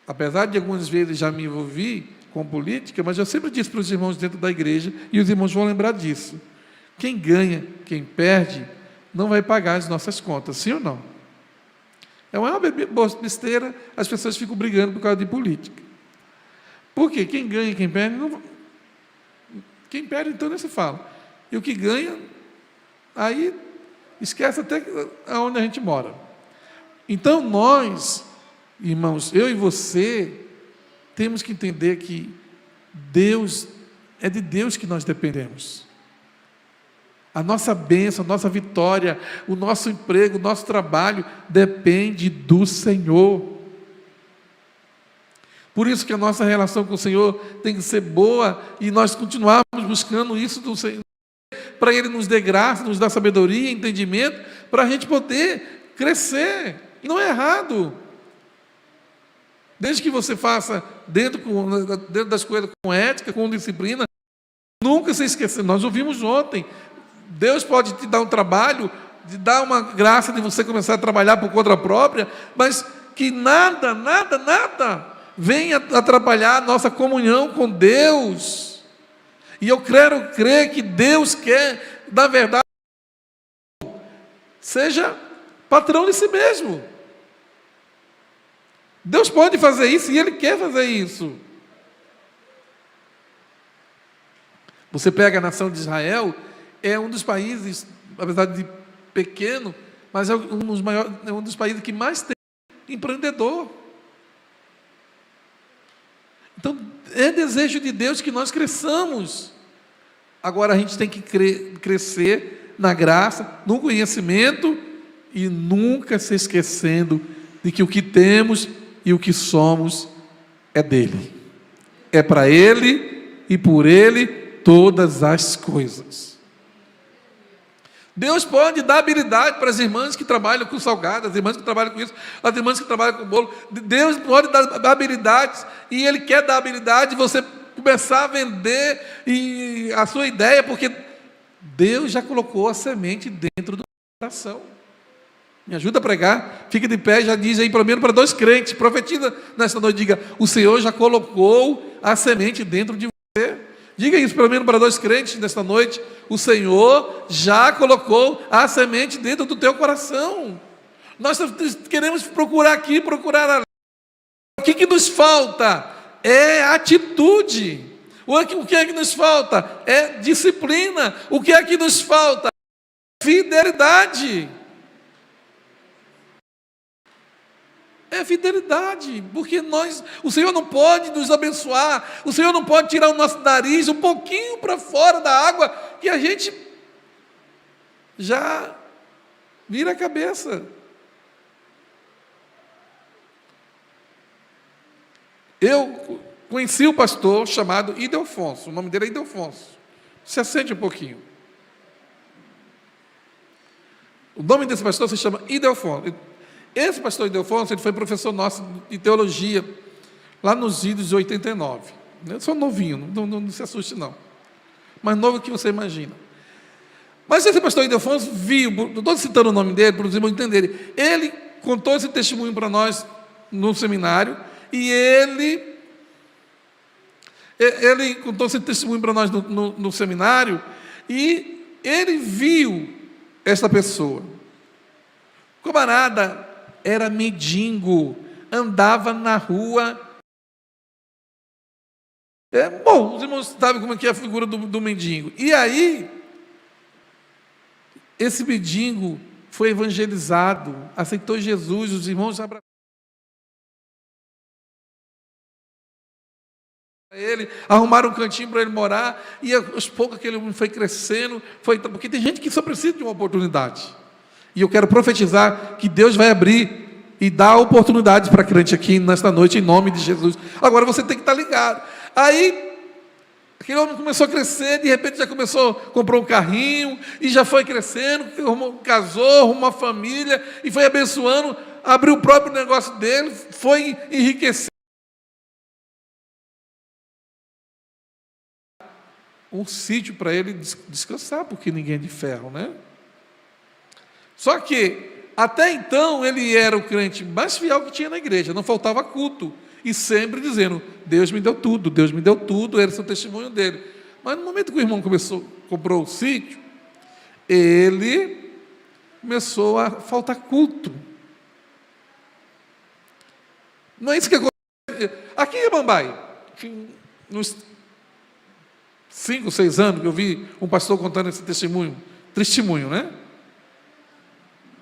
Apesar de algumas vezes já me envolvi com política, mas eu sempre disse para os irmãos dentro da igreja, e os irmãos vão lembrar disso: quem ganha, quem perde, não vai pagar as nossas contas, sim ou não? É uma besteira, as pessoas ficam brigando por causa de política. Por quê? Quem ganha e quem perde, não... Quem perde, então, nem se fala. E o que ganha, aí esquece até aonde a gente mora. Então nós, irmãos, eu e você, temos que entender que Deus, é de Deus que nós dependemos. A nossa bênção, a nossa vitória, o nosso emprego, o nosso trabalho, depende do Senhor. Por isso que a nossa relação com o Senhor tem que ser boa e nós continuarmos buscando isso do Senhor, para Ele nos dê graça, nos dê sabedoria, entendimento, para a gente poder crescer. Não é errado. Desde que você faça dentro das coisas com ética, com disciplina, nunca se esquecer. Nós ouvimos ontem, Deus pode te dar um trabalho, te dar uma graça de você começar a trabalhar por conta própria, mas que nada venha atrapalhar a nossa comunhão com Deus. E eu quero crer que Deus quer, na verdade, seja patrão de si mesmo. Deus pode fazer isso e Ele quer fazer isso. Você pega a nação de Israel, é um dos países, apesar de pequeno, mas é um dos maiores, é um dos países que mais tem empreendedor. Então, é desejo de Deus que nós cresçamos. Agora a gente tem que crescer na graça, no conhecimento e nunca se esquecendo de que o que temos e o que somos é dele. É para Ele e por Ele todas as coisas. Deus pode dar habilidade para as irmãs que trabalham com salgado, as irmãs que trabalham com isso, as irmãs que trabalham com bolo. Deus pode dar habilidades e Ele quer dar habilidade de você começar a vender e a sua ideia, porque Deus já colocou a semente dentro do coração. Me ajuda a pregar, fica de pé, já diz aí pelo menos para 2 crentes, profetiza nesta noite, diga: o Senhor já colocou a semente dentro de você. Diga isso pelo menos para 2 crentes nesta noite: o Senhor já colocou a semente dentro do teu coração. Nós queremos procurar aqui, procurar ali. O que nos falta é atitude. O que é que nos falta? É disciplina. O que é que nos falta? Fidelidade. É fidelidade, porque o Senhor não pode nos abençoar, o Senhor não pode tirar o nosso nariz um pouquinho para fora da água, que a gente já vira a cabeça. Eu conheci o pastor chamado Ildefonso, o nome dele é Ildefonso. Se assente um pouquinho. O nome desse pastor se chama Ildefonso. Esse pastor Ildefonso, ele foi professor nosso de teologia, lá nos idos de 89. Eu sou novinho, não se assuste não. Mais novo que você imagina. Mas esse pastor Ildefonso viu, não estou citando o nome dele, para os irmãos entenderem, ele contou esse testemunho para nós no seminário, e ele contou esse testemunho para nós no seminário, e ele viu essa pessoa. O camarada era mendigo, andava na rua. Bom, os irmãos sabem como é que é a figura do mendigo. E aí, esse mendigo foi evangelizado, aceitou Jesus, os irmãos abraçaram ele, arrumaram um cantinho para ele morar, e aos poucos aquele homem foi crescendo, porque tem gente que só precisa de uma oportunidade. E eu quero profetizar que Deus vai abrir e dar oportunidades para crente aqui nesta noite, em nome de Jesus. Agora você tem que estar ligado. Aí, aquele homem começou a crescer, de repente já comprou um carrinho, e já foi crescendo, casou, arrumou uma família, e foi abençoando, abriu o próprio negócio dele, foi enriquecendo. Um sítio para ele descansar, porque ninguém é de ferro, né? Só que, até então, ele era o crente mais fiel que tinha na igreja, não faltava culto, e sempre dizendo: Deus me deu tudo, era o testemunho dele. Mas no momento que o irmão comprou o sítio, ele começou a faltar culto. Não é isso que acontece. Aqui em Bambai, nos 5, 6 anos que eu vi um pastor contando esse testemunho, né?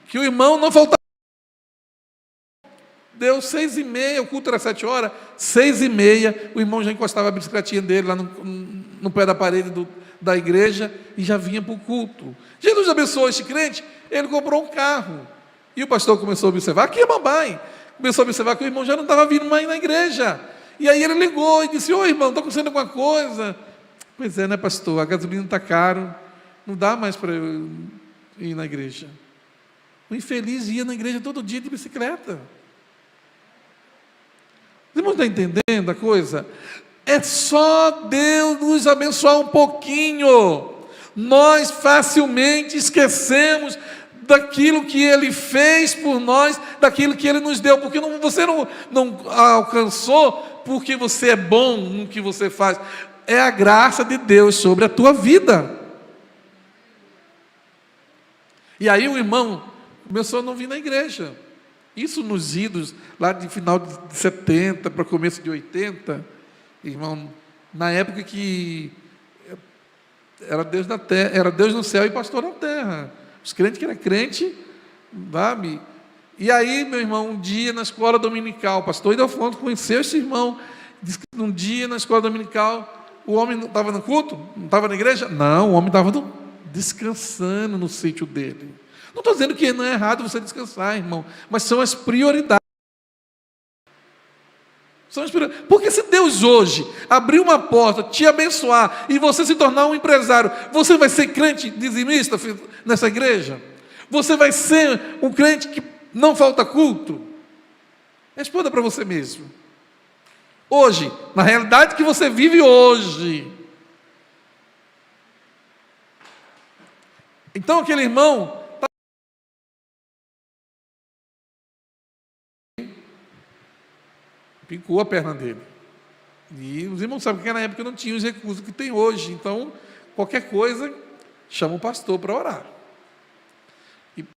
Que o irmão não faltava. Deu 6h30, o culto era 7 horas, 6h30, o irmão já encostava a bicicletinha dele lá no pé da parede da igreja e já vinha para o culto. Jesus abençoou este crente, ele comprou um carro. E o pastor começou a observar, aqui é Bambai, começou a observar que o irmão já não estava vindo mais na igreja. E aí ele ligou e disse: ô irmão, está acontecendo alguma coisa? Pois é, né, pastor? A gasolina está caro, não dá mais para eu ir na igreja. O infeliz ia na igreja todo dia de bicicleta. Os irmãos estão entendendo a coisa? É só Deus nos abençoar um pouquinho. Nós facilmente esquecemos daquilo que Ele fez por nós, daquilo que Ele nos deu, porque você não alcançou porque você é bom no que você faz. É a graça de Deus sobre a tua vida. E aí o irmão começou a não vir na igreja. Isso nos idos, lá de final de 70 para começo de 80, irmão, na época que era Deus na terra, era Deus no céu e pastor na terra. Os crentes que eram crente, sabe? E aí, meu irmão, um dia na escola dominical, o pastor Ildefonso conheceu esse irmão, disse que um dia na escola dominical, o homem não estava no culto? Não estava na igreja? Não, o homem estava descansando no sítio dele. Não estou dizendo que não é errado você descansar, irmão, mas são as prioridades. Porque se Deus hoje abrir uma porta, te abençoar e você se tornar um empresário, você vai ser crente dizimista nessa igreja? Você vai ser um crente que não falta culto? Responda para você mesmo. Hoje, na realidade que você vive hoje. Então aquele irmão picou a perna dele. E os irmãos sabem que na época não tinha os recursos que tem hoje. Então, qualquer coisa, chama o pastor para orar. E o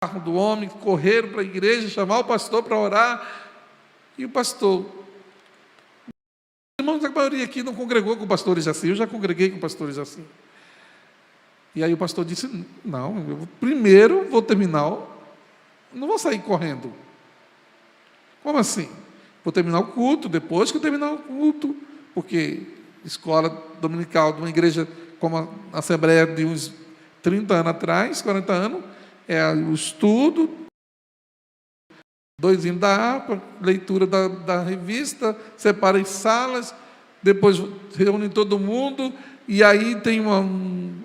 carro do homem, correram para a igreja, chamar o pastor para orar. E o pastor... Os irmãos, a maioria aqui não congregou com pastores assim. Eu já congreguei com pastores assim. E aí o pastor disse: não, eu primeiro vou terminar, não vou sair correndo. Como assim? Vou terminar o culto, depois que eu terminar o culto, porque escola dominical de uma igreja como a Assembleia de uns 30 anos atrás, 40 anos, é o estudo, 2 hinos da harpa, leitura da revista, separa em salas, depois reúne todo mundo, e aí tem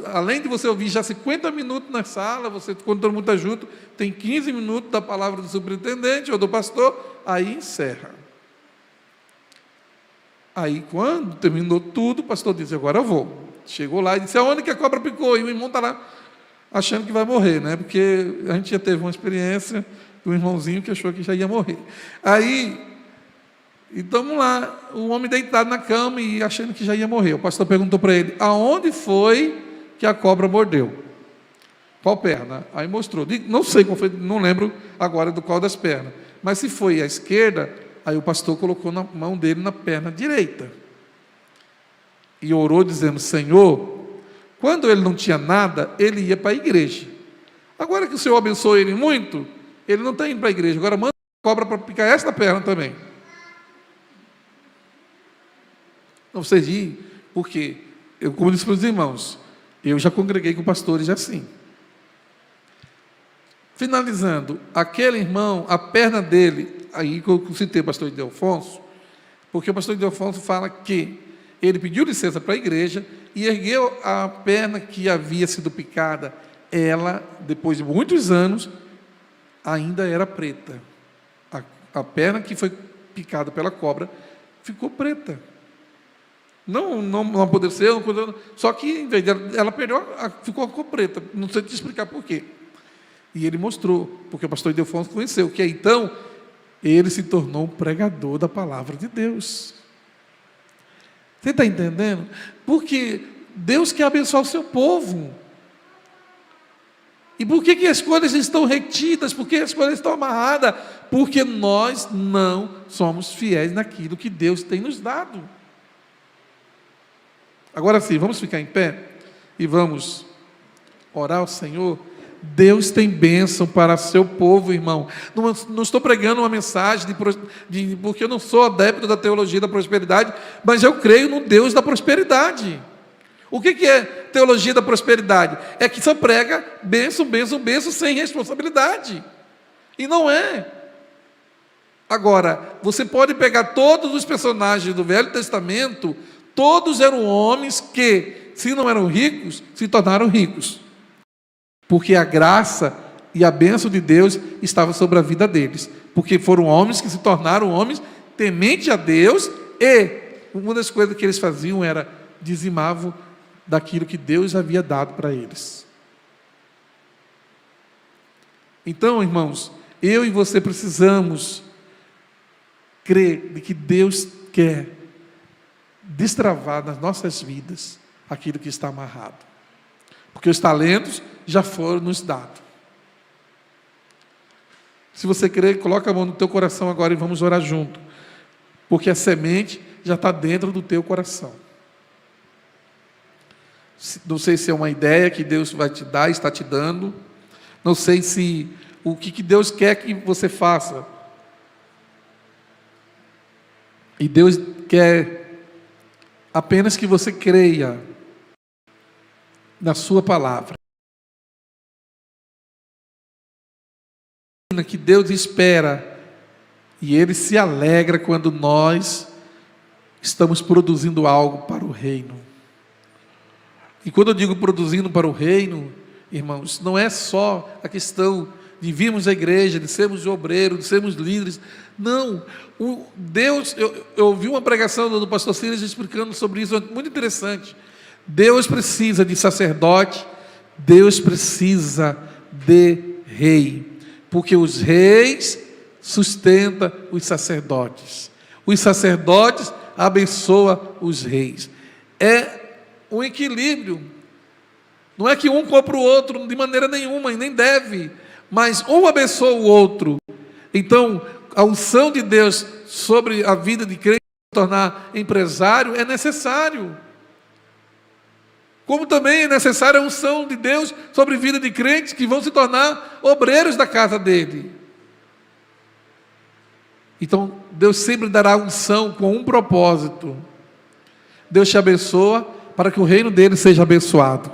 além de você ouvir já 50 minutos na sala, você, quando todo mundo está junto, tem 15 minutos da palavra do superintendente ou do pastor, aí encerra. Aí, quando terminou tudo, o pastor disse: agora eu vou. Chegou lá e disse: aonde que a cobra picou? E o irmão está lá achando que vai morrer, né? Porque a gente já teve uma experiência de um irmãozinho que achou que já ia morrer. Aí, e estamos lá, o homem deitado na cama e achando que já ia morrer. O pastor perguntou para ele: aonde foi que a cobra mordeu? Qual perna? Aí mostrou. Não sei qual foi, não lembro agora do qual das pernas. Mas se foi a esquerda, aí o pastor colocou na mão dele na perna direita. E orou dizendo: Senhor, quando ele não tinha nada, ele ia para a igreja. Agora que o Senhor abençoou ele muito, ele não está indo para a igreja. Agora manda a cobra para picar esta perna também. Não sei ir, porque eu, como disse para os irmãos, eu já congreguei com pastores assim. Finalizando, aquele irmão, a perna dele, aí que eu citei o pastor Ildefonso, porque o pastor Ildefonso fala que ele pediu licença para a igreja e ergueu a perna que havia sido picada. Ela, depois de muitos anos, ainda era preta. A perna que foi picada pela cobra ficou preta. Não apodreceu, só que em vez dela, ela perdeu, ficou preta. Não sei te explicar por quê. E ele mostrou, porque o pastor Ildefonso conheceu, que então ele se tornou um pregador da palavra de Deus. Você está entendendo? Porque Deus quer abençoar o seu povo. E por que as coisas estão retidas? Por que as coisas estão amarradas? Porque nós não somos fiéis naquilo que Deus tem nos dado. Agora sim, vamos ficar em pé e vamos orar ao Senhor. Deus tem bênção para seu povo, irmão. Não estou pregando uma mensagem porque eu não sou adepto da teologia da prosperidade, mas eu creio no Deus da prosperidade. O que é teologia da prosperidade? É que só prega bênção, bênção, bênção sem responsabilidade. E não é. Agora, você pode pegar todos os personagens do Velho Testamento, todos eram homens que, se não eram ricos, se tornaram ricos. Porque a graça e a bênção de Deus estava sobre a vida deles. Porque foram homens que se tornaram homens tementes a Deus, e uma das coisas que eles faziam era dizimavam daquilo que Deus havia dado para eles. Então, irmãos, eu e você precisamos crer de que Deus quer destravar nas nossas vidas aquilo que está amarrado. Porque os talentos já foram nos dados. Se você crer, coloca a mão no teu coração agora e vamos orar junto. Porque a semente já está dentro do teu coração. Não sei se é uma ideia que Deus vai te dar, está te dando. Não sei se o que Deus quer que você faça. E Deus quer apenas que você creia na sua palavra. Que Deus espera e Ele se alegra quando nós estamos produzindo algo para o reino. E quando eu digo produzindo para o reino, irmãos, não é só a questão de virmos à igreja, de sermos obreiros, de sermos líderes. Não, Deus, eu ouvi uma pregação do pastor Silas explicando sobre isso, muito interessante. Deus precisa de sacerdote, Deus precisa de rei, porque os reis sustentam os sacerdotes abençoam os reis. É um equilíbrio, não é que um compra o outro de maneira nenhuma, e nem deve, mas um abençoa o outro. Então, a unção de Deus sobre a vida de crente se tornar empresário é necessário. Como também é necessária a unção de Deus sobre a vida de crentes que vão se tornar obreiros da casa dele. Então, Deus sempre dará unção com um propósito. Deus te abençoa para que o reino dele seja abençoado.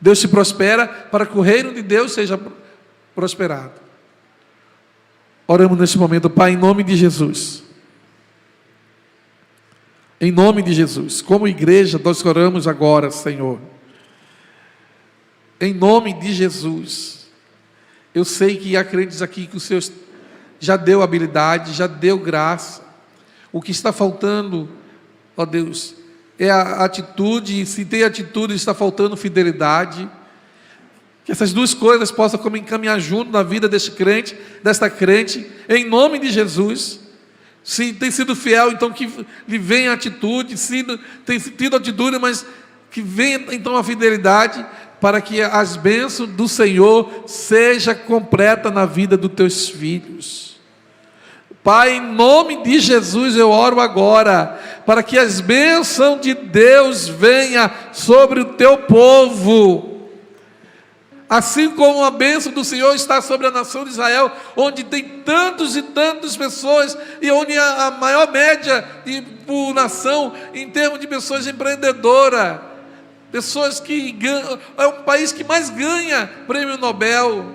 Deus te prospera para que o reino de Deus seja prosperado. Oramos neste momento, Pai, em nome de Jesus. Em nome de Jesus, como igreja, nós oramos agora, Senhor. Em nome de Jesus. Eu sei que há crentes aqui que o Senhor já deu habilidade, já deu graça. O que está faltando, ó Deus, é a atitude, e se tem atitude, está faltando fidelidade. Que essas duas coisas possam caminhar junto na vida deste crente, desta crente, em nome de Jesus. Se tem sido fiel, então que lhe venha a atitude, se tem tido atitude, mas que venha então a fidelidade, para que as bênçãos do Senhor seja completa na vida dos teus filhos. Pai, em nome de Jesus eu oro agora, para que as bênçãos de Deus venham sobre o teu povo. Assim como a bênção do Senhor está sobre a nação de Israel, onde tem tantos e tantas pessoas, e onde a maior média por nação, em termos de pessoas empreendedoras, pessoas que ganham, é o país que mais ganha prêmio Nobel.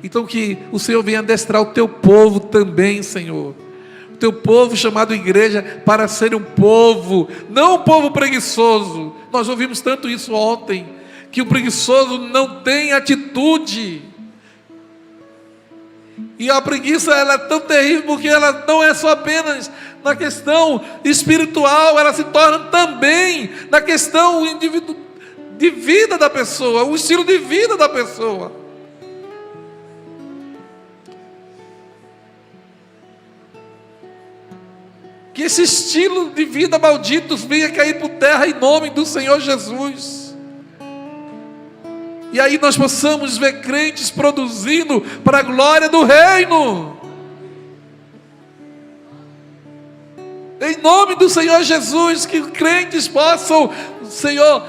Então que o Senhor venha adestrar o teu povo também, Senhor. O teu povo chamado igreja, para ser um povo, não um povo preguiçoso. Nós ouvimos tanto isso ontem, que o preguiçoso não tem atitude. E a preguiça, ela é tão terrível, porque ela não é só apenas na questão espiritual, ela se torna também na questão de vida da pessoa, o estilo de vida da pessoa. Que esse estilo de vida maldito venha cair por terra em nome do Senhor Jesus. E aí nós possamos ver crentes produzindo para a glória do reino. Em nome do Senhor Jesus, que crentes possam, Senhor,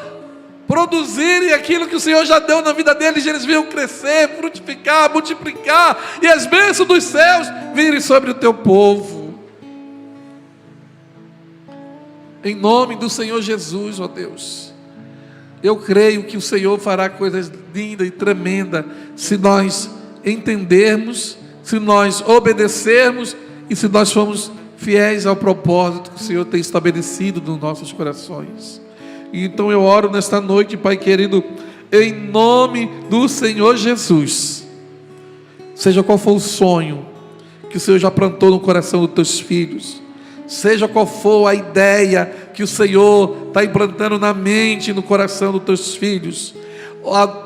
produzirem aquilo que o Senhor já deu na vida deles, e eles venham crescer, frutificar, multiplicar, e as bênçãos dos céus virem sobre o teu povo. Em nome do Senhor Jesus, ó Deus. Eu creio que o Senhor fará coisas lindas e tremendas, se nós entendermos, se nós obedecermos e se nós formos fiéis ao propósito que o Senhor tem estabelecido nos nossos corações. E então eu oro nesta noite, Pai querido, em nome do Senhor Jesus, seja qual for o sonho que o Senhor já plantou no coração dos teus filhos, seja qual for a ideia que o Senhor está implantando na mente e no coração dos teus filhos,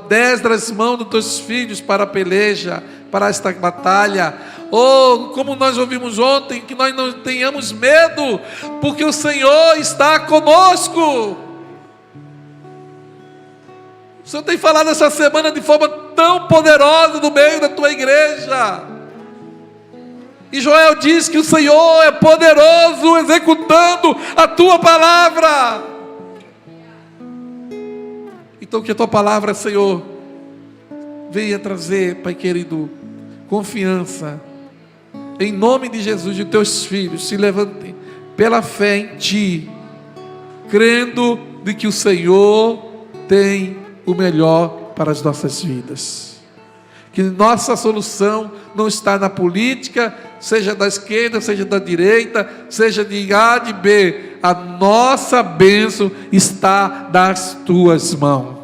destra as mãos dos teus filhos para a peleja, para esta batalha. Como nós ouvimos ontem, que nós não tenhamos medo, porque o Senhor está conosco. O Senhor tem falado essa semana de forma tão poderosa no meio da tua igreja. E Joel diz que o Senhor é poderoso executando a tua palavra. Então que a tua palavra, Senhor, venha trazer, Pai querido, confiança. Em nome de Jesus, e teus filhos se levantem pela fé em Ti, crendo de que o Senhor tem o melhor para as nossas vidas. Que nossa solução não está na política, seja da esquerda, seja da direita, seja de A, de B. A nossa bênção está nas Tuas mãos.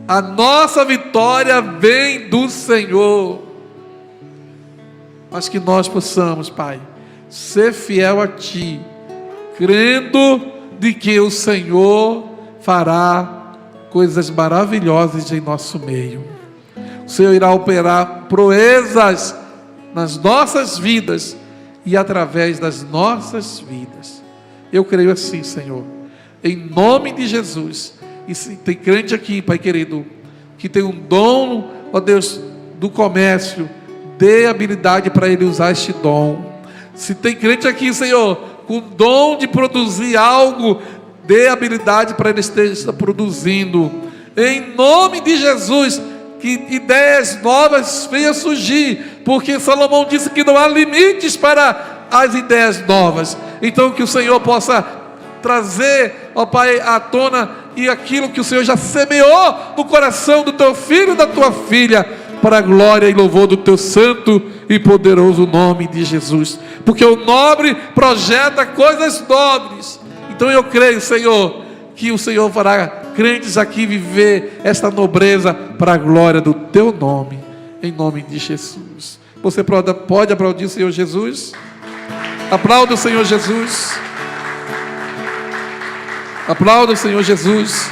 A nossa vitória vem do Senhor. Mas que nós possamos, Pai, ser fiel a Ti, crendo de que o Senhor fará coisas maravilhosas em nosso meio. O Senhor irá operar proezas nas nossas vidas e através das nossas vidas. Eu creio assim, Senhor, em nome de Jesus. E se tem crente aqui, Pai querido, que tem um dom, ó Deus, do comércio, dê habilidade para ele usar este dom. Se tem crente aqui, Senhor, com dom de produzir algo, dê habilidade para ele esteja produzindo. Em nome de Jesus, que ideias novas venham surgir, porque Salomão disse que não há limites para as ideias novas. Então que o Senhor possa trazer, ó Pai, à tona e aquilo que o Senhor já semeou no coração do teu filho e da tua filha, para a glória e louvor do teu santo e poderoso nome de Jesus, porque o nobre projeta coisas nobres. Então eu creio, Senhor, que o Senhor fará crentes aqui viver esta nobreza para a glória do teu nome, em nome de Jesus. Você pode aplaudir o Senhor Jesus? Aplauda o Senhor Jesus. Aplauda o Senhor Jesus.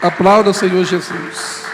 Aplauda o Senhor Jesus.